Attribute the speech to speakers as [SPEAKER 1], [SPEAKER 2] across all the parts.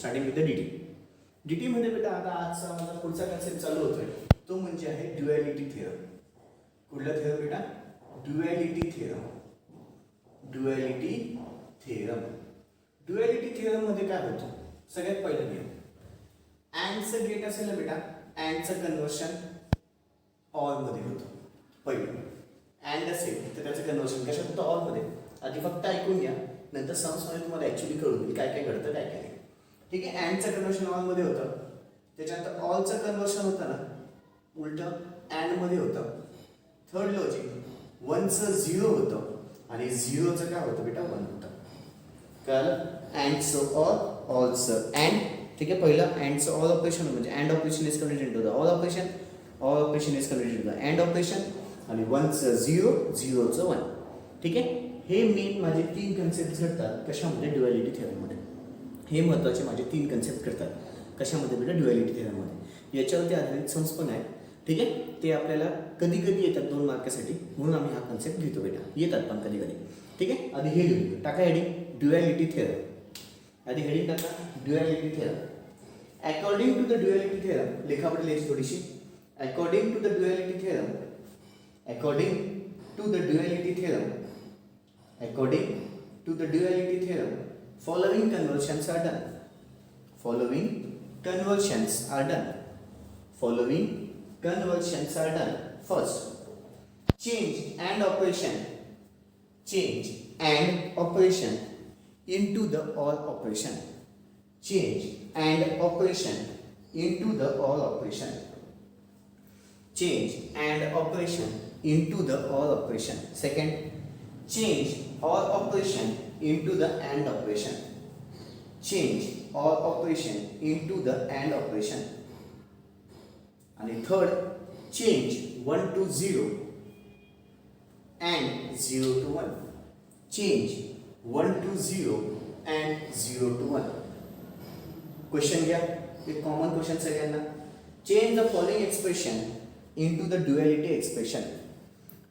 [SPEAKER 1] Starting with the D T. D T मध्ये बेटा आता आजचा माझा पुढचा कन्सेप्ट चालू होतोय तो म्हणजे आहे ड्युॲलिटी थिअरम. कुठला थिअरम बेटा? Duality theorem. Duality theorem. Duality theorem मध्ये काय होतं? सगळ्यात पहिला नियम, अँडचं गेट असेल ना बेटा, अँडचं कन्व्हर्शन ऑल मध्ये होतं. पहिलं अँड असेल तर त्याचं कन्व्हर्शन कशात होतं? ऑल मध्ये. आधी फक्त ऐकून घ्या, नंतर समजून तुम्हाला ऍक्च्युली कळून येईल काय काय घडतं काय काय नाही. ठीक आहे. अँडचं कन्व्हर्शन ऑल मध्ये होतं, त्याच्यानंतर ऑलचं कन्व्हर्शन होतं ना उलट अँड मध्ये होतं. थर्ड लॉजिक वनचं झिरो होतं आणि झिरोचं काय होतं बेटा? वन होतं. कळलं? अँडचं ऑलचं अँड. ठीक आहे. पहिलं अँडचं ऑल ऑपरेशन म्हणजे and operation is converted into the all operation, all operation is converted into the and operation आणि वनचं झिरो, झिरोचं वन. ठीक आहे. हे मेन माझे तीन कन्सेप्ट घडतात कशामध्ये? ड्युॲलिटी थिअरममध्ये. हे महत्त्वाचे माझे तीन कन्सेप्ट घडतात कशामध्ये बेटा? ड्युॲलिटी थिअरममध्ये. याच्यावरती आधारित सम्स पण आहेत. ठीक आहे. ते आपल्याला कधी कधी येतात 2 मार्कासाठी, म्हणून आम्ही हा कन्सेप्ट घेतो बेटा. येतात पण कधी कधी. ठीक आहे. आधी हे लिहू टाका हेडिंग, ड्युॲलिटी थिअरम. आधी हेडिंग टाका duality theorem. According to the duality theorem, लेखापडे लिहायची थोडीशी. According to the duality theorem, according to the duality theorem, according to the duality theorem, following conversions are done. Following conversions are done. Following conversions are done. First, change and operation. Change and operation into the all operation. Change and operation into the all operation. Change and operation into the all operation. Second, change all operation into the AND operation. Change all operation into the AND operation. And third, change 1 to 0 and 0 to 1. Change 1 to 0 and 0 to 1. Question घ्या, एक common question सगळ्यांना. Change the following expression into the duality expression.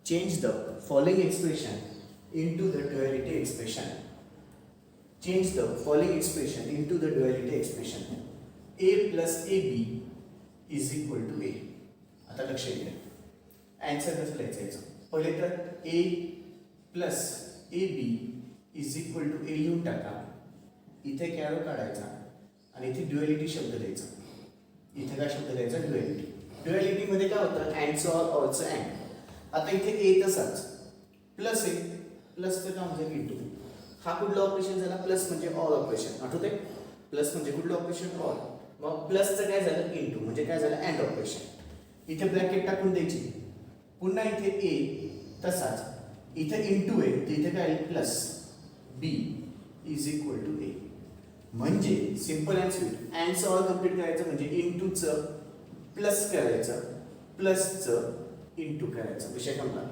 [SPEAKER 1] Change the following expression into the duality expression. Change the following expression into the duality expression. A plus AB is equal to A. आता लक्ष द्या. Answer कसं लिहायचं याचं? पहिले तर A plus AB is equal to A लिहून टाका. इथे कॅरो काढायचा आणि इथे ड्युअलिटी शब्द द्यायचा. इथे काय शब्द द्यायचा? ड्युअलिटी. ड्युअलिटी मध्ये काय होतं? अँडचं ऑलचं अँड. आता इथे A तसाच प्लस A, प्लसचं काम म्हणजे इंटू. हा कुठलं ऑपरेशन झाला? प्लस म्हणजे ऑल ऑपरेशन. आठवते? प्लस म्हणजे कुठलं ऑपरेशन? ऑल. मग प्लसचं काय झालं? इंटू म्हणजे काय झालं? And operation. इथे ब्रॅकेट टाकून द्यायची. पुन्हा इथे ए तसाच, इथे इंटू आहे तर इथे काय? Plus B is equal to A. म्हणजे सिंपल अँड स्वीट. अँडचं ऑल कम्प्लीट करायचं म्हणजे इंटूचं प्लस करायचं, प्लसचं इंटू करायचं. विषय संपला.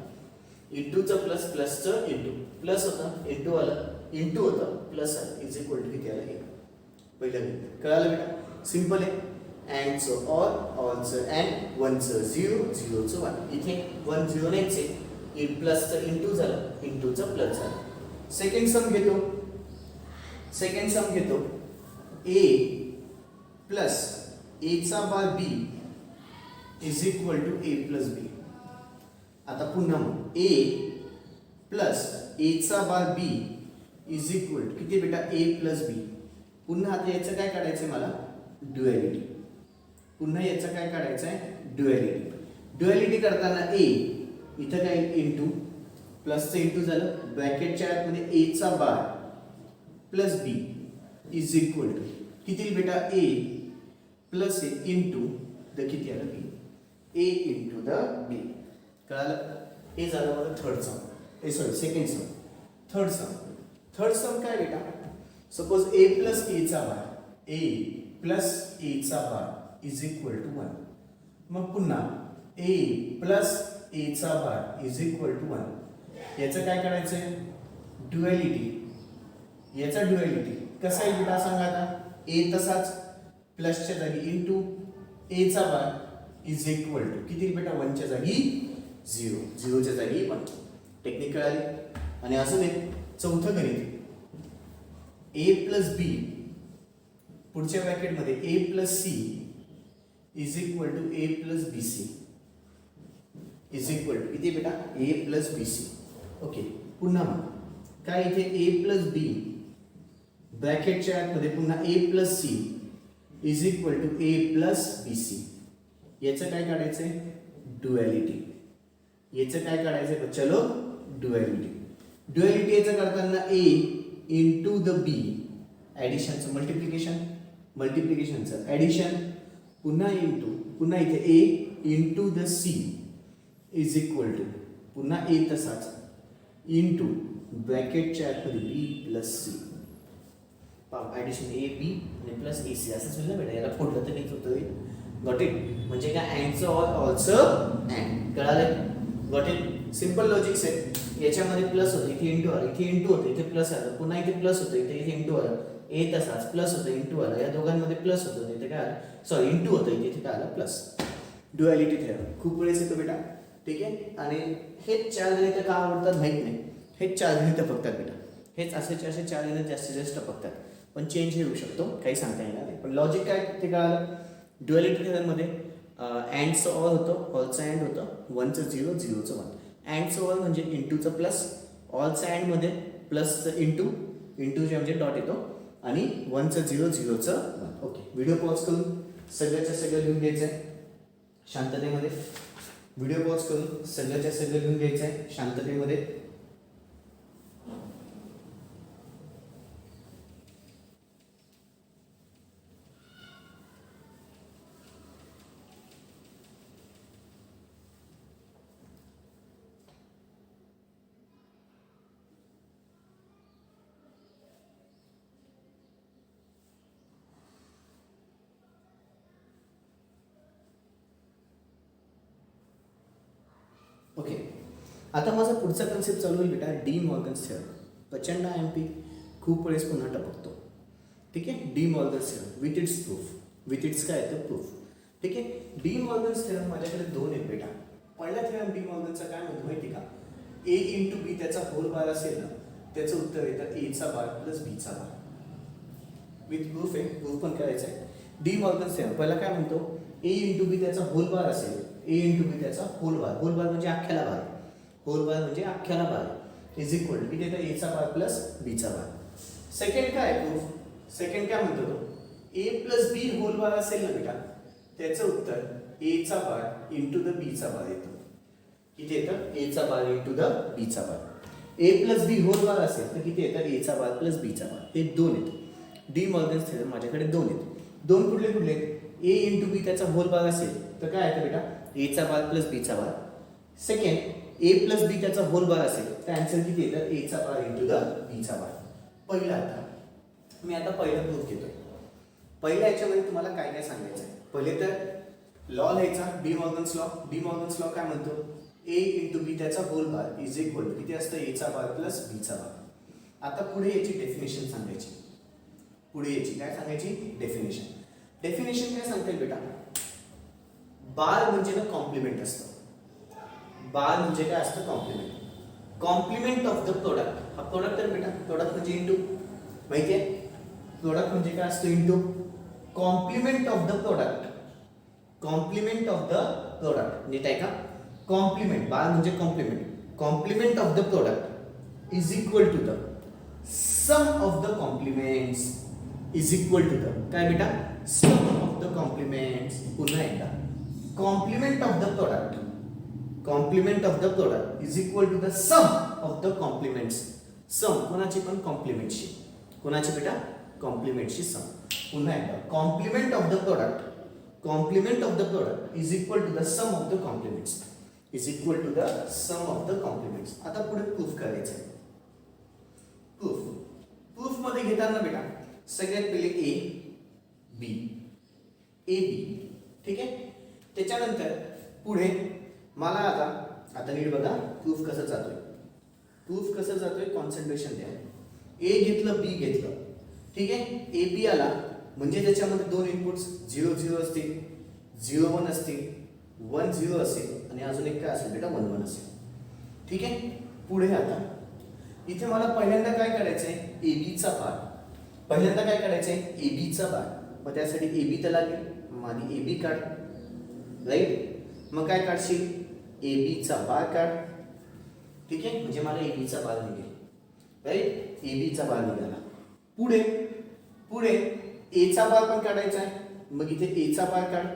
[SPEAKER 1] इंटूचं प्लस, प्लसचं इंटू. प्लस होतं इंटू आलं, इंटू होतं प्लस आलं, इज इक्वल टू किती आलं? 1. पहिलं कळालं बेटा? सिंपल आहे. अँडचं ऑल, ऑलचं अँड, वनचं झिरो, झिरोचं वन. इथे 1 0 नाहीचे, प्लसचं इंटू झालं, इंटूचं प्लस झालं. सेकंड सम घेतो. सेकंड सम घेतो. ए प्लस एचा bar B is equal to A plus B. आता पुन्हा मग ए प्लस एचा bar B is equal to किती बेटा? A plus B. पुन्हा आता याचं काय काढायचं आहे मला? ड्युॲलिटी. पुन्हा याचं काय काढायचं आहे? ड्युॲलिटी. ड्युॲलिटी करताना ए इथं काय? इंटू, प्लसचं इंटू झालं, ब्रॅकेटच्या आतमध्ये एचा bar plus B is equal to किती बेटा? A plus A into the किती आलं? B. A into the B. कळालं? हे झालं बघा third sum. Second sum. Third sum. Third sum काय बेटा? सपोज ए प्लस एचा बार, ए प्लस एचा बार इज इक्वल टू 1. मग पुन्हा ए प्लस एचा बार इज इक्वल टू 1. याचं काय करायचंय? ड्युॲलिटी. याचा ड्युॲलिटी कसा आहे बेटा सांगा आता? ए तसाच, प्लसच्या जागी इंटू, एचा बार इज इक्वल टू किती बेटा? 1च्या जागी 0, 0च्या जागी 1. टेक्निक कळाली. आणि अजून एक चौथं गणित. ए प्लस बी पुढच्या ब्रॅकेटमध्ये A plus C is equal to A plus B C is equal to किती बेटा A plus B C. Okay, पुन्हा मग काय इथे ए प्लस बी ब्रॅकेटच्या आतमध्ये पुन्हा A plus C is equal to A plus B C. याचं काय काढायचंय ड्युएलिटी. याचं काय काढायचंय चलो ड्युएलिटी. ड्युएलिटी याचं काढताना ए इंटू द बी ॲडिशनचं मल्टिप्लिकेशनचं ॲडिशन पुन्हा इंटू पुन्हा इथे A into the C is equal to पुन्हा ए तसाच इंटू ब्रॅकेटच्या आतमध्ये B plus C. Addition A B आणि प्लस ए सी असंच होईल ना बेटा. याला फोडलं तर नाही होतं. Got it. म्हणजे काय अँडचं ऑल्सो अँड. कळालं? Got it. सिम्पल लॉजिक्स आहे. याच्यामध्ये प्लस होतं इथे इंटू आलं, इथे इंटू होतं इथे प्लस आलं, पुन्हा इथे प्लस होतं इथे इंटू आलं, ए तसाच प्लस होतं इंटू आलं, या दोघांमध्ये प्लस होतं इथे काय आलं सॉरी इंटू होतं इथे काय आलं प्लस. ड्युएलिटी थेरम खूप वेळेस येतो बेटा. ठीक आहे. आणि हेच चार गणितं का आवडतात माहीत नाही. हेच चार गणितं फक्तात बेटा. हेच असे चार गणितं जास्तीत जास्त फक्तात. पण चेंज हे होऊ शकतो, काही सांगता येणार नाही. पण लॉजिक काय ते कळालं. ड्युएलिटी थेरममध्ये अँडचं ऑल होतं, ऑलचं अँड होतं, 1चं 0 0चं 1. अँडचं ऑल म्हणजे इंटूचं प्लस, ऑलचं अँडमध्ये प्लसचं इंटू, इंटूचे म्हणजे डॉट येतो आणि 1चं 0 0चं 1. ओके, व्हिडिओ पॉज करून सगळ्याच्या सगळं लिहून घ्यायचं आहे शांततेमध्ये. व्हिडिओ पॉज करून सगळ्याच्या सगळं लिहून घ्यायचं आहे शांततेमध्ये. ओके, आता माझा पुढचा कन्सेप्ट चालू होईल बेटा डी मॉर्गन्स थेरम. प्रचंड IMP खूप वेळेस पुन्हा टपकतो. ठीक आहे. D Morgan's theorem with its proof. With its काय येतं प्रूफ. ठीक आहे. डी मॉर्गन्स थेरम माझ्याकडे दोन आहेत बेटा. पहिला थेरम डी मॉर्गनचा काय म्हणतो माहिती का, ए इंटू बी त्याचा होल बार असेल ना त्याचं उत्तर येतं एचा बार प्लस बीचा बार. विथ प्रूफ आहे, प्रूफ पण करायचं आहे. डी मॉर्गन्स थेरम पहिला काय म्हणतो, ए इंटू बी त्याचा होल बार असेल, ए इंटू बी त्याचा होल बार, होल बार म्हणजे अख्ख्याला बार, होल बार म्हणजे अख्ख्याला बार इज इक्वल टू किती येतं एचा बार प्लस बीचा बार. सेकंड काय प्रूफ, सेकंड काय म्हणतो तो, ए प्लस बी होल बार असेल ना बेटा त्याचं उत्तर एचा बार इंटू द बीचा बार येतो. किती येतं एचा बार इंटू द बीचा बार. ए प्लस बी होल बार असेल तर किती येतं एचा बार प्लस बीचा बार. हे दोन आहेत डी मॉर्गन्स थेरम माझ्याकडे दोन आहेत. दोन कुठले कुठले, ए इंटू बी त्याचा होल बार असेल तर काय येतं बेटा एचा बार प्लस बीचा बार. सेकंड ए प्लस बी त्याचा होल बार असेल तर आन्सर किती येतं एचा बार इंटू द बीचा बार. पहिला आता मी आता पहिला प्रूफ घेतोय. पहिल्या याच्यामध्ये तुम्हाला काय काय सांगायचं आहे. पहिले तर लॉ लिहायचा De Morgan's law. De Morgan's law काय म्हणतो, ए इंटू बी त्याचा whole bar is equal to किती असतं एचा बार प्लस बीचा बार. आता पुढे याची डेफिनेशन सांगायची. पुढे याची काय सांगायची डेफिनेशन. डेफिनेशन काय सांगते बेटा, बार म्हणजे ना कॉम्प्लिमेंट असतं. बार म्हणजे काय असतं complement. Complement of the product. हा प्रोडक्ट आहे बेटा, प्रोडक्ट म्हणजे इंटू माहिती आहे. प्रोडक्ट म्हणजे काय असतं into. Complement of the product, complement of the product नीट आहे का. कॉम्प्लिमेंट बार म्हणजे complement, complement of the product is equal to the sum of the complements is equal to the काय बेटा सम ऑफ द कॉम्प्लिमेंट्स. पुन्हा एकदा complement of the product, complement of the product is equal to the sum of the complements. Sum कोणाची पण कॉम्प्लिमेंटची, कोणाची बेटा कॉम्प्लिमेंटची सम. पुन्हा एकदा complement of the product, complement of the product is equal to the sum of the complements, is equal to the sum of the complements. आता पुढे प्रूफ करायचं आहे. प्रूफ, प्रूफ मध्ये घेताना बेटा सगळ्यात पहिले ए बी, ए बी ठीक आहे. त्याच्यानंतर पुढे मला आता नीट बघा प्रूफ कसं जातोय. प्रूफ कसं जातोय कॉन्सन्ट्रेशन द्या. ए घेतलं बी घेतलं ठीक आहे. ए बी आला म्हणजे त्याच्यामध्ये दोन इनपुट्स 0 0 असतील, 0 1 असतील, 1 0 असेल आणि अजून एक काय असेल बेटा 1 1 असेल. ठीक आहे. पुढे आता इथे मला पहिल्यांदा काय करायचंय ए बीचा बार. पहिल्यांदा काय करायचंय ए बीचा बार. मग त्यासाठी ए बी तर लागेल, मग आधी ए बी काढ, राईट. मग काय काढशील, ए बीचा बार काढ, ठीक आहे. म्हणजे मला ए बीचा बार निघेल, राईट. ए बीचा बार निघाला. पुढे पुढे एचा बार पण काढायचा आहे, मग इथे एचा बार काढ,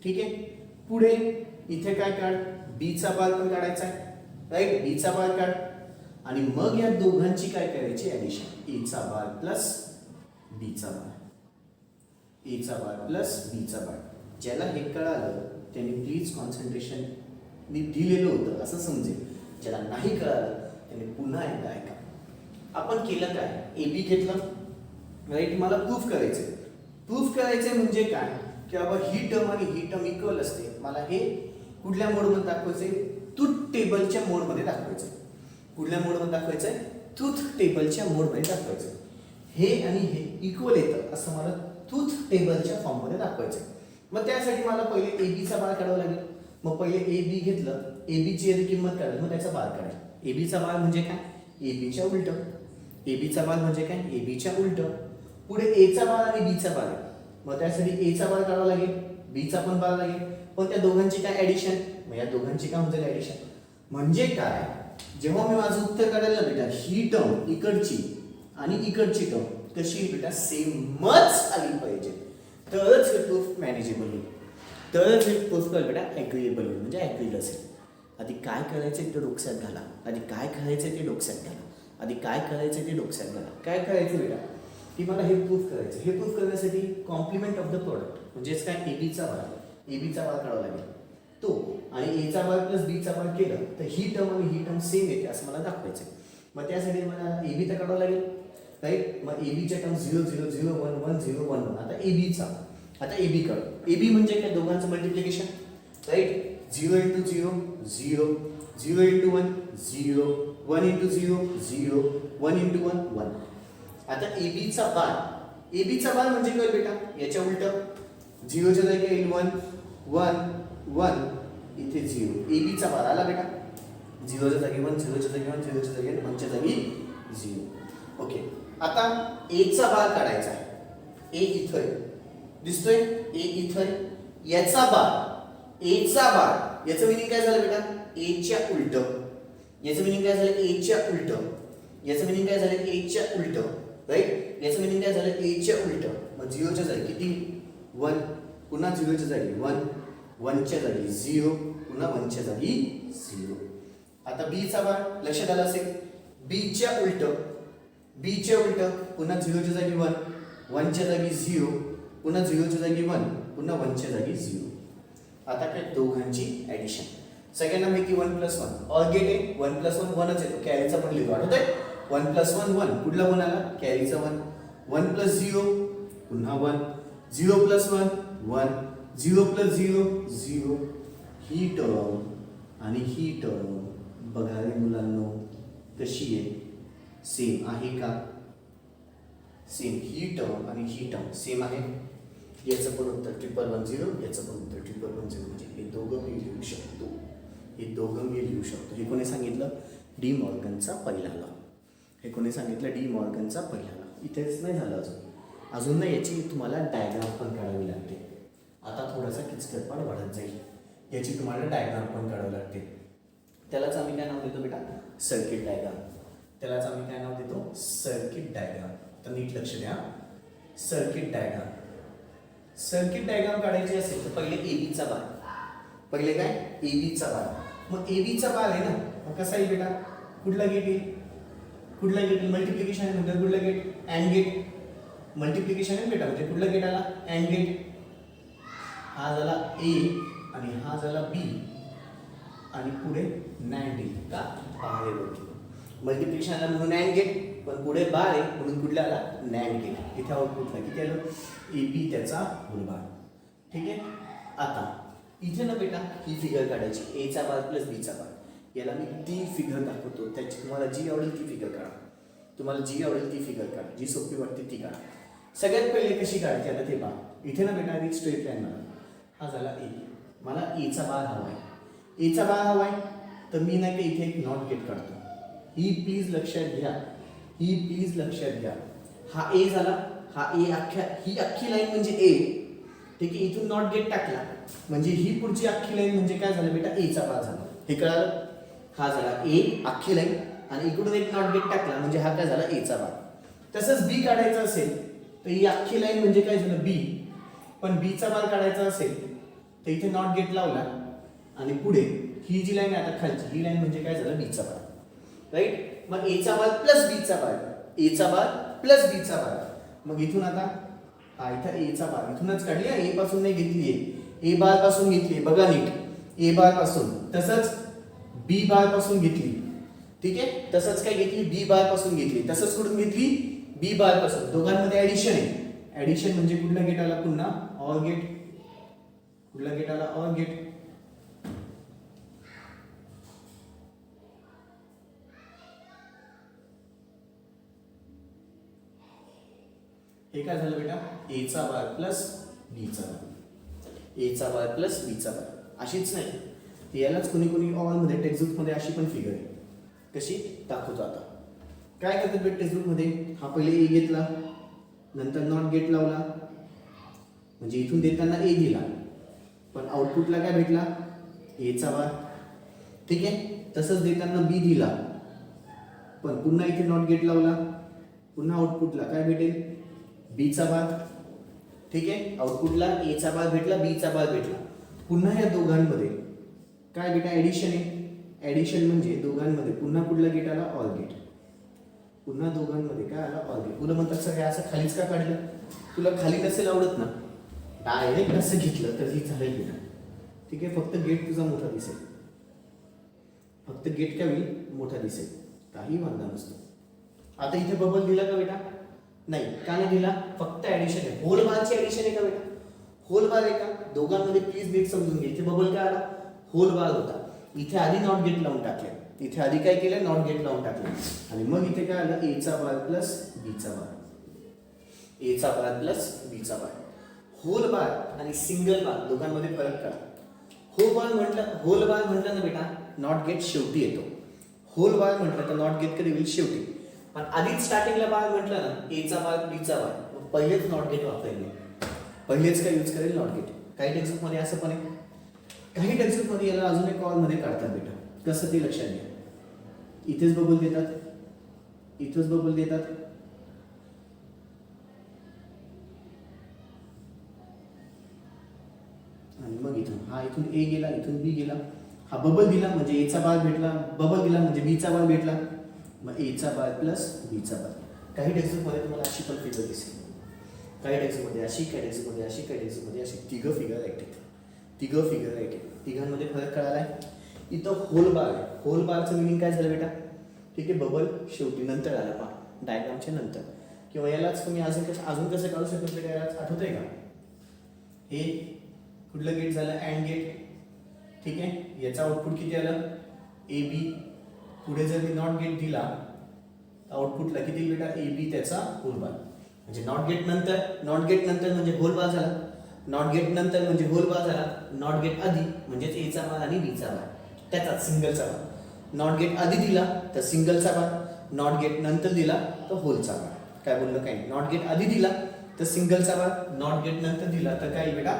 [SPEAKER 1] ठीक आहे. पुढे इथे काय काढ, बीचा बार पण काढायचा आहे, राईट. बीचा बार काढ आणि मग या दोघांची काय करायची, ऍडिशन. एचा बार प्लस बीचा बार, एचा बार प्लस बीचा बार. ज्याला हे कळालं त्यांनी प्लीज कॉन्सन्ट्रेशन मी दिलेलं होतं असं समजेल. ज्याला नाही कळालं त्यांनी पुन्हा एकदा ऐका. आपण केलं काय, ए बी घेतलं, राईट. मला प्रूफ करायचंय. प्रूफ करायचंय म्हणजे काय की बाबा ही टर्म आणि ही टर्म इक्वल असते. मला हे कुठल्या मोडमध्ये दाखवायचंय, ट्रूथ टेबलच्या मोडमध्ये दाखवायचंय. कुठल्या मोडमध्ये दाखवायचंय, ट्रूथ टेबलच्या मोडमध्ये दाखवायचंय. हे आणि हे इक्वल येतं असं मला ट्रूथ टेबलच्या फॉर्ममध्ये दाखवायचंय. मग त्यासाठी मला पहिले ए बीचा बार काढावा लागेल. मग पहिले ए बी घेतलं, ए बीची याची किंमत काढायला, मग त्याचा बार काढायला. ए बीचा बार म्हणजे काय, ए बीच्या उलट. ए बीचा बार म्हणजे काय, ए बीच्या उलट. पुढे एचा बार आणि बीचा बार, मग त्यासाठी एचा बार काढावा लागेल, बीचा पण बार लागेल. पण त्या दोघांची काय ऍडिशन, मग या दोघांची काय म्हणजे ऍडिशन. म्हणजे काय, जेव्हा मी माझं उत्तर काढायला बेटा ही टर्म इकडची आणि इकडची टर्म कशी बेटा सेमच आली पाहिजे, तरच हे प्रूफ मॅनेजेबल होईल, तरच हे प्रूफ कर बेटा ॲग्रीएबल होईल, म्हणजे ॲग्रीड असेल. आधी काय करायचं ते डोक्यात घाला, आधी काय करायचं ते डोक्यात घाला, आधी काय करायचं ते डोक्यात घाला. काय करायचं बेटा की मला हे प्रूफ करायचं. हे प्रूफ करण्यासाठी कॉम्प्लिमेंट ऑफ द प्रोडक्ट म्हणजेच काय, ए बीचा बार, ए बीचा बार काढावा लागेल तो, आणि एचा बार प्लस बीचा बार केलं तर ही टर्म आणि ही टर्म सेम येते असं मला दाखवायचं. मग त्यासाठी मला ए बी तर काढावं लागेल, राईट. मग ए बीच्या टर्म 0 0 0 1 1 0 1 1. आता ए बीचा, आता ए बी काढ. ए बी म्हणजे काय, दोघांचं multiplication, right. 0 into 0 0, 0 into 1 0, 1 into 0 0, 1 into 1 1. आता ए बीचा बार, ए बीचा बार म्हणजे काय बेटा, याच्या उलट. 0च्या जागी येईल 1 1 1, इथे 0. ए बीचा बार आला बेटा, 0च्या जागी 1, 0च्या जागी 1, 0च्या जागी 1च्या जागी 0. ओके. आता एचा बार काढायचा आहे. ए इथं दिसतोय, ए इथं. याचा बार, एचा बार, याचं मिनिंग काय झालं बेटा, एच्या उलट. याचं मिनिंग काय झालं, एच्या उलट. याचं मिनिंग काय झालं, एच्या उलट, राईट. याचं मिनिंग काय झालं, एच्या उलट. मग 0च्या जागी किती, 1, पुन्हा 0च्या जागी 1, 1च्या जागी 0, पुन्हा 1च्या जागी 0. आता बीचा बार लक्षात आला असेल, बीच्या उलट, बीच्या उलट, पुन्हा 0च्या जागी 1, 1च्या जागी 0, पुन्हा 0च्या जागी 1, पुन्हा 1च्या जागी 0. आता काय, दोघांची ऍडिशन. सगळ्यांना माहिती 1 + 1 ऑर गेट आहे, 1 + 1 1च येतो, कॅरीचा पण लिहितो, आठवतंय. 1 + 1 1, कुठला 1 आला, कॅरीचा 1. 1 + 0 पुन्हा 1, 0 + 1 1, 0 + 0 0. ही टर्म आणि ही टर्म बघा रे मुलांनो कशी आहे, सेम आहे का, सेम. ही टर्म आणि ही टर्म सेम आहे. याचं पण उत्तर 1110, याचं पण उत्तर 1110. म्हणजे हे दोघं मी लिहू शकतो, हे दोघं मी लिहू शकतो. हे कोणी सांगितलं, डी मॉर्गनचा पहिला लॉ. हे कोणी सांगितलं, डी मॉर्गनचा पहिला लॉ. इथेच नाही झालं अजून ना याची तुम्हाला डायग्राम पण काढावी लागते. आता थोडासा किचकटपण वाढत जाईल, याची तुम्हाला डायग्राम पण काढावी लागते. त्यालाच आम्ही काय नाव देतो बेटा, सर्किट डायग्राम. त्यालाच आम्ही काय नाव देतो, सर्किट डायग्राम. तर नीट लक्ष द्या, सर्किट डायग्राम. सर्किट डायग्राम काढायची असेल तर पहिले ए बीचा बार, पहिले काय, ए बीचा बार. मग ए बीचा बार आहे ना, मग कसा येईल बेटा, कुठला गेट येईल, कुठला गेट, मल्टिप्लिकेशन आहे म्हणजे कुठला गेट, अँड गेट. मल्टिप्लिकेशन आहे बेटा म्हणजे कुठला गेट आला, अँड गेट. हा झाला ए आणि हा झाला बी आणि पुढे नॅन्ड येईल का, बाहेर होती. मल्टिप्लिकेशन आला म्हणून अँड गेट, पण पुढे बार आहे म्हणून कुठला आला, नॅन्ड गेट. इथे आउटपुटला किती आलं, ए बी त्याचा मुलबार. ठीक आहे. आता इथे ना बेटा ही फिगर काढायची, एचा बार प्लस बीचा बार. याला मी ती फिगर दाखवतो, त्याची तुम्हाला जी आवडेल ती फिगर काढा, तुम्हाला जी आवडेल ती फिगर काढा, जी सोपी वाटते ती काढा. सगळ्यात पहिले कशी काढायची, आता ते बार. इथे ना बेटा एक स्ट्रेट लाईन मला, हा झाला ए, मला एचा बार हवा आहे. एचा बार हवा आहे तर मी नाही का इथे एक नॉट गेट काढतो. ही प्लीज लक्षात घ्या, ही प्लीज लक्षात घ्या. हा ए झाला, हा ए ही अख्खी लाईन म्हणजे ए, ठीक आहे. इथून नॉट गेट टाकला म्हणजे ही पुढची अख्खी लाईन म्हणजे काय झालं बेटा, ए चा बार झाला. हे कळालं? हा झाला ए अख्खी लाईन आणि इकडून एक नॉट गेट टाकला म्हणजे हा काय झाला, ए चा बार. तसंच बी काढायचं असेल तर ही अख्खी लाईन म्हणजे काय झालं, बी. पण बी चा बार काढायचा असेल तर इथे नॉट गेट लावला आणि पुढे ही जी लाईन आहे आता खालची, ही लाईन म्हणजे काय झालं, बी चा बार. राईट? मग ए चा बार प्लस बी चा बार, ए चा बार प्लस बी चा बार. मग इथून आता हा इथं ए चा बार इथूनच काढली, ए पासून नाही घेतलीये, ए बार पासून घेतली. बघा नीट, ए बार पासून. तसंच बी बार पासून घेतली, ठीक आहे. तसंच काय घेतली, बी बार पासून घेतली. तसंच कुठून घेतली, बी बार पासून. दोघांमध्ये ऍडिशन आहे. ऍडिशन म्हणजे कुठला गेट आला, पुन्हा ऑर गेट. कुठला गेट आला, ऑर गेट. हे काय झालं बेटा, ए चा बार प्लस बी चा बार, ए चा बार प्लस बी चा बार. अशीच नाही, यालाच कोणी कोणी ऑल मध्ये टेक्स्टबुक मध्ये अशी पण फिगर आहे. कशी दाखवतो आता. काय करतात बेटा टेक्स्टबुक मध्ये, हा पहिले ए घेतला, नंतर नॉट गेट लावला म्हणजे इथून देताना ए दिला, पण आउटपुटला काय भेटला, ए चा बार, ठीक आहे. तसंच देताना बी दिला, पण पुन्हा इथे नॉट गेट लावला, पुन्हा आउटपुटला काय भेटेल, बी चा बार, ठीक आहे. आउटपुटला ए चा बार भेटला, बी चा बार भेटला. पुन्हा या दोघांमध्ये काय बेटा, ऍडिशन आहे. ऍडिशन म्हणजे दोघांमध्ये पुन्हा कुठला गेट आला, ऑल गेट. पुन्हा दोघांमध्ये काय आला, ऑल गेट. तुला म्हणतात सगळं असं खालीच का काढलं, तुला खाली नसेल आवडत ना, डायरेक्ट असं घेतलं तर ही चालेल बेटा, ठीक आहे. फक्त गेट तुझा मोठा दिसेल, फक्त गेट काय होईल, मोठा दिसेल, काही वांधा नसतो. आता इथे बबल दिला का बेटा, नाही. का नाही दिला, फक्त ऍडिशन आहे. होल बारची ऍडिशन आहे का बेटा, होल बार आहे का. दोघांमध्ये प्लीज नीट समजून घे. इथे बबल काय आला, होल बार होता. इथे आधी नॉट गेट लावून टाकले, इथे आधी काय केलं, नॉट गेट लावून टाकले आणि मग इथे काय आलं, ए चा बार प्लस बी चा बार, ए चा बार प्लस बी चा बार. होल बार आणि सिंगल बार दोघांमध्ये फरक करा. होल बार म्हटलं ना बेटा, नॉट गेट शेवटी येतो. होल बार म्हटलं तर नॉट गेट कधी होईल, शेवटी. पण आधीच स्टार्टिंगला बार म्हटलं ना, ए चा बार बी चा बार, पहिलेच नॉट गेट वापरेल, पहिलेच काय यूज करेल, नॉट गेट. काही टेक्स्टबुक मध्ये असं पण आहे, काही टेक्स्टबुक मध्ये याला अजून एक कॉल मध्ये काढतात बेटा. कसं ते लक्षात घ्या. इथेच बबल देतात, इथेच बबल देतात, आणि मग इथून हा इथून ए गेला, इथून बी गेला, हा बबल दिला म्हणजे ए चा बार भेटला, बबल दिला म्हणजे बी चा बार भेटला, मग ए चा बार प्लस बी चा बार. काही टेक्स्टबुक मध्ये तुम्हाला अशी पण फिगर दिसेल, काही टेक्स्टबुक मध्ये अशी, काही टेक्स्टबुक मध्ये अशी, काही टेक्स्टबुक मध्ये अशी. तिघं फिगर आहेत, तिघं फिगर आहेत. तिघांमध्ये फरक कळालाय. इथं होल बार आहे. होल बारचं मिनिंग काय झालं बेटा, ठीक आहे. बबल शेवटी नंतर आला, पहा डायग्रामच्या नंतर. किंवा यालाच तुम्ही अजून कसं काढू शकतो, काय आठवत आहे का, हे कुठलं गेट झालं, अँड गेट, ठीक आहे. याचा आउटपुट किती आलं, ए बी. पुढे जर मी नॉट गेट दिला आउटपुटला किती बेटा, ए बी त्याचा होल बार. म्हणजे नॉट गेट नंतर म्हणजे होल बार झाला, नॉट गेट नंतर म्हणजे होल बार झाला, नॉट गेट आधी म्हणजेच ए चा बार आणि बी चा बार, त्याचाच सिंगलचा बार. नॉट गेट आधी दिला तर सिंगलचा बार, नॉट गेट नंतर दिला तर होलचा बार. काय बोललो, काही नॉट गेट आधी दिला तर सिंगलचा बार, नॉट गेट नंतर दिला तर काय बेटा,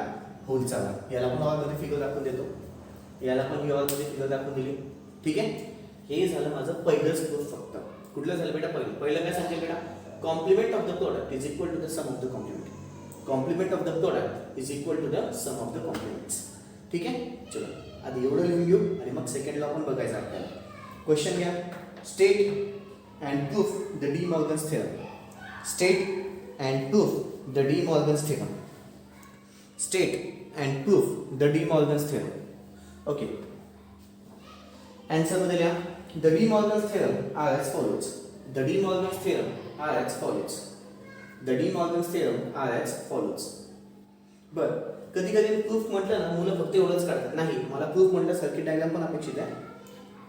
[SPEAKER 1] होलचा बार. याला पण ऑल मध्ये फिगर दाखवून देतो, याला पण ऑल मध्ये फिगर दाखवून दिली, ठीक आहे. हे झालं माझं पहिलंच प्रूफ. फक्त कुठलं झालं बेटा, पहिलं काय सांगितलं बेटा, complement of the product is equal to the sum of the complement. Complement of the product is equal to the sum of the complements, ठीक आहे. चलो आधी एवढं लिहून घेऊ आणि मग सेकंडला आपण बघायचं आपल्याला. क्वेश्चन घ्या. State and proof the De Morgan's theorem. State and proof the De Morgan's theorem. State and proof the De Morgan's theorem. Okay, answer मध्ये लिहा. The De Morgan's theorem are as follows. The De Morgan's theorem are as follows. The De Morgan's theorem are as follows. बर, कधी कधी proof म्हटलं ना, मुलं फक्त एवढंच काढतात. नाही, मला प्रूफ म्हटलं सर्किट डायग्राम पण अपेक्षित आहे.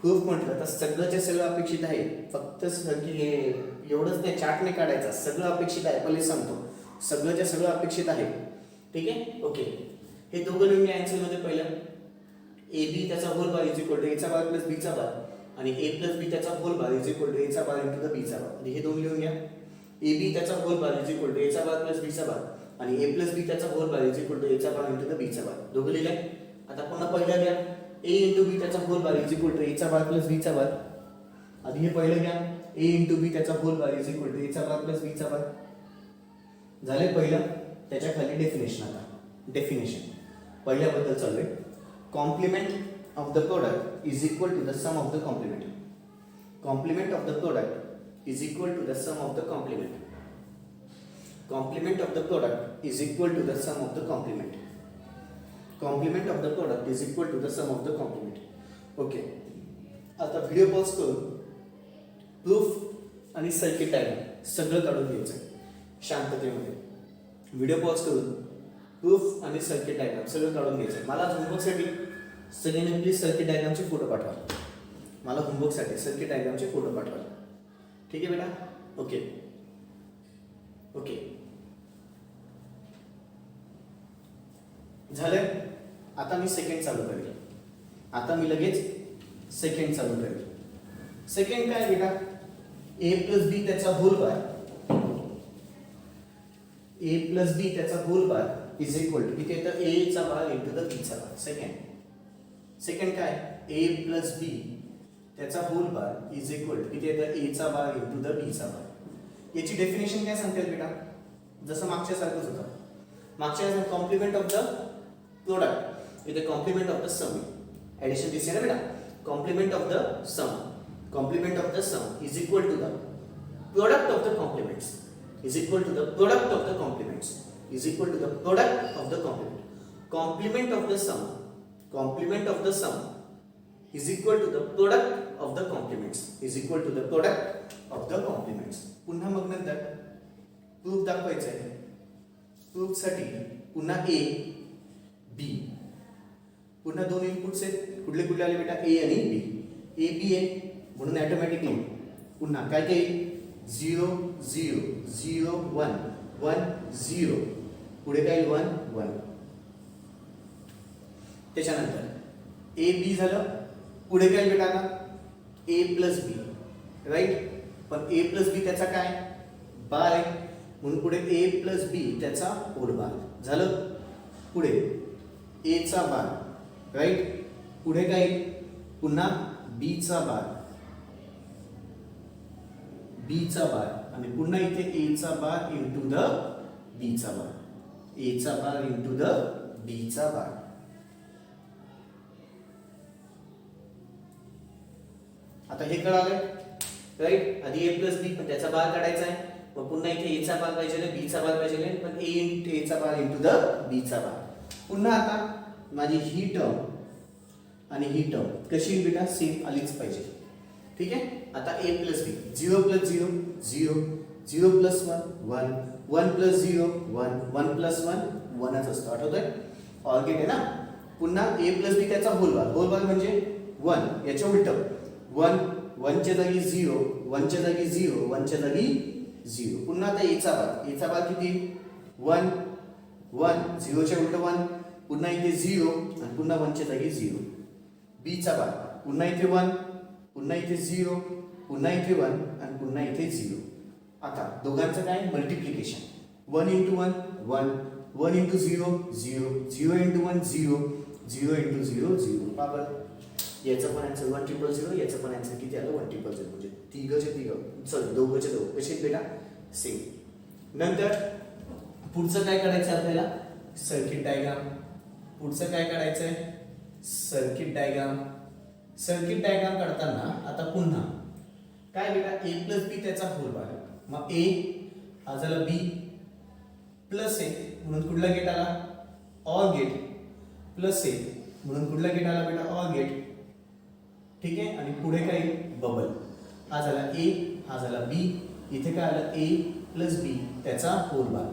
[SPEAKER 1] प्रूफ म्हटलं तर सगळंच्या सगळं अपेक्षित आहे. फक्त सर्किट हे एवढंच नाही, चार्ट नाही काढायचा, सगळं अपेक्षित आहे. पहिले सांगतो, सगळंच्या सगळं अपेक्षित आहे, ठीक आहे. ओके, हे दोघं लिहून घ्या आन्सर मध्ये. पहिलं ए बी त्याचा whole bar is equal to A चा बार प्लस बी चा बार, आणि ए प्लस बी त्याचा whole bar is equal to A चा बार इंटू द बी चा बार. हे दोन लिहून घ्या. ए बी त्याचा whole bar is equal to एचा बार प्लस बीचा बार आणि ए प्लस बी त्याचा whole bar is equal to एचा बार इंटू द बीचा बार. दोघं लिहिलंय. आता पुन्हा पहिलं घ्या. ए इंटू बी त्याचा whole bar is equal to एचा बार प्लस बीचा बार. आधी हे पहिलं घ्या. ए इंटू बी त्याचा whole bar is equal to एचा बार प्लस बीचा बार. झाले पहिलं. त्याच्या खाली डेफिनेशन. आता डेफिनेशन पहिल्याबद्दल चालू आहे. Complement of the product is equal to the sum of the complement. Complement of the product is equal to the sum of the complement. Complement of the product is equal to the sum of the complement. Complement of the product is equal to the sum of the complement. Okay. आता video pause करून proof आणि circuit diagram सगळं काढून घ्यायचं आहे शांततेमध्ये. Video pause करून proof आणि circuit diagram सगळं काढून घ्यायचं आहे. मला होमवर्कसाठी सगळ्यांनी प्लीज सर्किट डायग्रामचे फोटो पाठवा. मला होमवर्कसाठी सर्किट डायग्रामचे फोटो पाठवा. ठीक आहे बेटा. ओके ओके झालं. आता मी सेकंड चालू करेल. आता मी लगेच सेकंड चालू करेल. सेकंड काय बेटा. ए प्लस बी त्याचा whole bar. A plus B त्याचा whole bar is equal to किती येतं ए चा बार इंटू द बी चा बार. सेकंड काय ए प्लस बी त्याचा whole bar is equal to किती येतं ए चा बार इंटू द बी चा बार. याची डेफिनेशन काय सांगते बेटा. जसं मागच्या सारखंच होतं. मागच्या कॉम्प्लिमेंट ऑफ द प्रोडक्ट इथे complement of the sum. Addition दिसते ना बेटा. Complement of the sum. Complement of the sum is equal to the product of the complements. Is equal to the product of the complements. Is equal to the product of the complement. Complement of the sum. Complement of the sum is equal to the product of the complements. Is equal to the product of the complements. पुन्हा मग नंतर proof दाखवायचं आहे. Proof साठी पुन्हा A B. पुन्हा दोन inputs आहेत. कुठले कुठले आले बेटा ए आणि बी. ए बी आहे म्हणून ऑटोमॅटिकली पुन्हा काय काय 0 0 0 1 1 0 पुढे काय 1 1. त्याच्यानंतर ए बी झालं. पुढे काय बेटा ए प्लस बी. राईट. पण ए प्लस बी त्याचा काय बार आहे म्हणून पुढे ए प्लस बी त्याचा होल बार झालं. पुढे ए चा बार. राईट. पुढे काय पुन्हा बी चा बार. बी चा बार आणि पुन्हा इथे ए चा बार इंटू द बी चा बार. ए चा बार इंटू द बी चा बार. आता हे कळालंय. राईट. आधी ए प्लस बी पण त्याचा बार काढायचा आहे. मग पुन्हा इथे ए चा बार पाहिजे बी चा बार पाहिजे पण ए इंटू ए चा बार इंटू द बी चा बार. पुन्हा आता माझी ही टर्म आणि ही टर्म कशी येईल बेटा सेम आलीच पाहिजे. ठीक आहे. आता ए प्लस बी 0 प्लस 0 0 0 प्लस 1 1 1 प्लस 0 1 1 प्लस 1 1च असतो. आठवतंय. ऑर गेट आहे ना. पुन्हा ए प्लस बी त्याचा होल बार. होल बार म्हणजे 1 याच्या उलट 1 1 च्या जागी 0 1 च्या जागी 0 1 च्या जागी 0. पुन्हा आता ए चा बार. ए चा बार किती 1 1 0 च्या उलट 1. पुन्हा इथे 0 आणि पुन्हा 1 च्या जागी 0. बी चा बार. पुन्हा इथे 1 पुन्हा इथे 0 पुन्हा इथे 1 आणि पुन्हा इथे 0. आता दोघांचं काय multiplication 1 into 1 1 1 into 0 0 0 into 1 0 0 into 0 0. बरोबर. याचं पण आन्सर 1 ट्रिपल 0. याचं पण आन्सर किती आलं 1 ट्रिपल 0. म्हणजे तिघचे तिघ सॉरी दोघंचे दोघं कसे बेटा सेम. नंतर पुढचं काय करायचं आपल्याला सर्किट डायग्राम. पुढचं काय काढायचं आहे सर्किट डायग्राम. सर्किट डायग्राम काढताना आता पुन्हा काय बेटा ए प्लस बी त्याचा होल बार. मग ए हा झाला बी प्लस ए म्हणून कुठला गेट आला ऑर गेट प्लस ए म्हणून कुठला गेट आला बेटा ऑर गेट. ठीक आहे. आणि पुढे काय बबल. हा झाला ए हा झाला बी. इथे काय आलं ए प्लस बी त्याचा होल बार.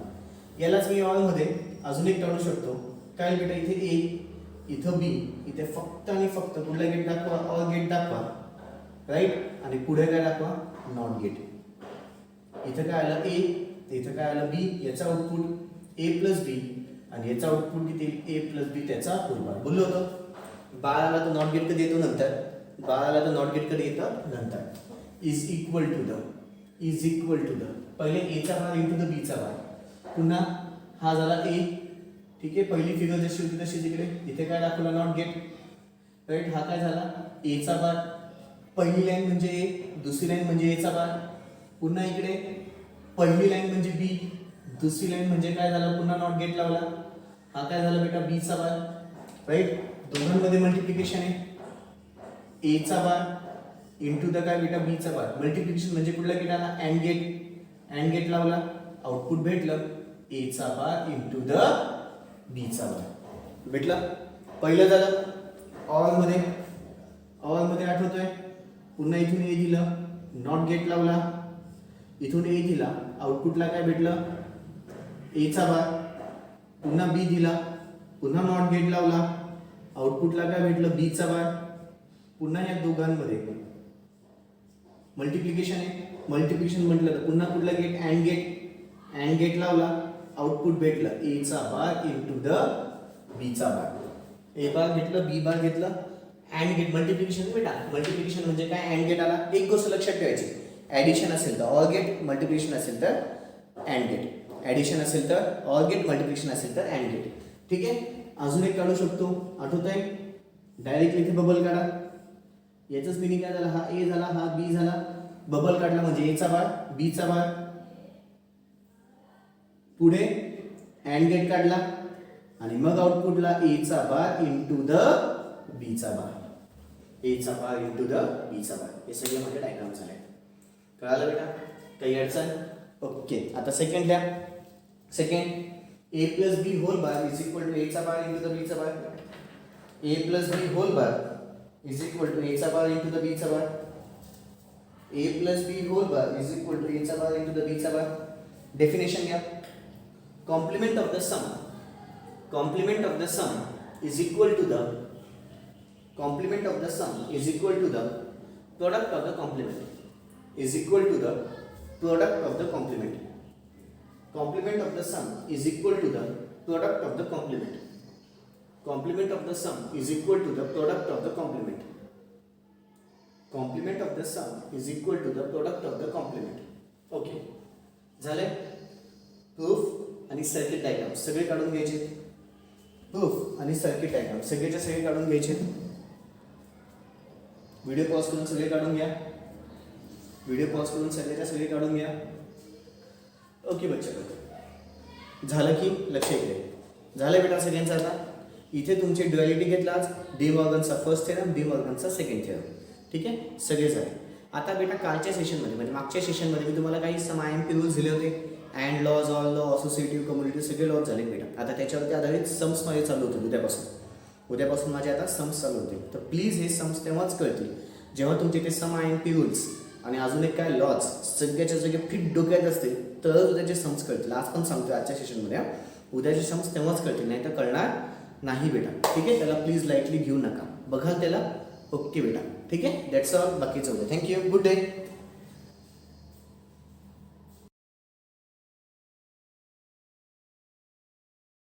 [SPEAKER 1] यालाच मी ऑल मध्ये अजून एक काढू शकतो. काय बेटा इथे ए इथं बी इथे फक्त आणि फक्त कुठला गेट दाखवा ऑर गेट दाखवा. राईट. आणि पुढे काय दाखवा नॉट गेट. इथं काय आलं ए इथं काय आलं बी. याचा आउटपुट ए प्लस बी आणि याचा आउटपुट किती ए प्लस बी त्याचा होल बार. बोललो होतं 12ला तो नॉट गेट कधी येतो नंतर. 12ला तो नॉट गेट कधी येतं नंतर. इज इक्वल टू द पहिले एचा बार इंटू द बीचा बार, पुन्हा हा झाला ए, ठीक आहे. पहिली फिगर जशी होती तशीच इकडे, इथे काय दाखवलं नॉट गेट, राईट. हा काय झाला एचा बार, पहिली लाईन म्हणजे ए, दुसरी लाईन म्हणजे एचा बार, पुन्हा इकडे पहिली लाईन म्हणजे बी, दुसरी लाईन म्हणजे काय झालं पुन्हा नॉट गेट लावला. हा काय झाला बेटा बीचा बार, राईट. दोघांमध्ये मल्टिप्लिकेशन आहे, एचा बार इंटू द काय बेटा बीचा बार. मल्टिप्लिकेशन म्हणजे कुठला गेट आला अँड गेट, अँड गेट लावला, आउटपुट भेटलं एचा बार इंटू द बीचा बार भेटलं. पहिलं झालं ऑल मध्ये आठवतोय. पुन्हा इथून ए दिलं, नॉट गेट लावला, इथून ए दिला, आउटपुटला काय भेटलं एचा बार, पुन्हा बी दिला, पुन्हा नॉट गेट लावला, आउटपुटला काय भेटलं बीचा बार. पुन्हा या दोघांमध्ये मल्टिप्लिकेशन आहे, मल्टिप्लिकेशन म्हटलं तर पुन्हा कुठला गेट अँड गेट लावला, आउटपुट भेटलं एचा बार इंटू द बीचा बार. ए बार घेतलं, बी बार घेतलं, अँड गेट मल्टिप्लिकेशन बेटा. मल्टिप्लिकेशन म्हणजे काय अँड गेट आला. एक गोष्ट लक्षात ठेवायची, ॲडिशन असेल तर ऑर गेट, मल्टिप्लिकेशन असेल तर अँड गेट. ॲडिशन असेल तर ऑर गेट, मल्टिप्लिकेशन असेल तर अँड गेट, ठीक आहे. अजून एक काढू शकतो, आठवत आहे. डायरेक्टली इथे बबल काढा. याचंच मिनिंग काय झाला, हा ए झाला, हा बी झाला, बबल काढला म्हणजे एचा बार, बीचा बार, पुढे अँड गेट काढला आणि मग आउटपुटला एचा बार इंटू द बीचा बार, एचा बार इंटू द बीचा बार. हे सगळे म्हणजे डायग्राम झाले. कळालं बेटा, काही अडचण? ओके. आता सेकंड लिहा. Second A plus B whole bar is equal to एचा बार इंटू द बीचा बार. A plus B whole bar is equal to एचा बार इंटू द बीचा बार. A plus B whole bar is equal to एचा bar into the बीचा बार. Definition घ्या. Complement of the sum, complement of the sum is equal to the, complement of the sum is equal to the product of the complement, is equal to the product of the complement. Complement of the sum is equal to the product of the complement. Complement of the sum is equal to the product of the complement. Complement of the sum is equal to the product of the complement. Okay. झाले. Proof आणि circuit diagram सगळे काढून घ्यायचे. Proof आणि circuit diagram सगळेच्या सगळे काढून घ्यायचे. Video pause करून सगळे काढून घ्या. व्हिडिओ पॉज करून सगळ्याच्या सगळे काढून घ्या. ओके बच्चा, झालं की लक्ष इकडे झालं बेटा सगळ्यांचं. आता इथे तुमची ड्युअलिटी घेतलाच, डी मॉर्गनचा फर्स्ट थेरम, डी मॉर्गनचा सेकंड थेरम, ठीक आहे. सगळे झाले. आता बेटा कालच्या सेशनमध्ये म्हणजे मागच्या सेशनमध्ये मी तुम्हाला काही सम IMP रूल्स दिले होते. And laws, all law, associative, community सगळे लॉज झाले बेटा. आता त्याच्यावरती आधारित सम्स माझे चालू होते. उद्यापासून माझे आता सम्स चालू होते. तर प्लीज हे सम्स तेव्हाच कळतील जेव्हा तुमचे ते सम IMP रूल्स आणि अजून एक काय लॉज सगळ्याच्या सगळे फिट डोक्यात असतील तरच उद्याचे सम्स कळतील. आज पण सांगतोय आजच्या सेशनमध्ये उद्याचे सम्स तेव्हाच कळतील, नाही तर कळणार नाही बेटा, ठीक आहे. त्याला प्लीज लाईटली घेऊ नका, बघाल त्याला. ओके बेटा, ठीक आहे. That's all. बाकीचं उद्या. थँक्यू. Good day.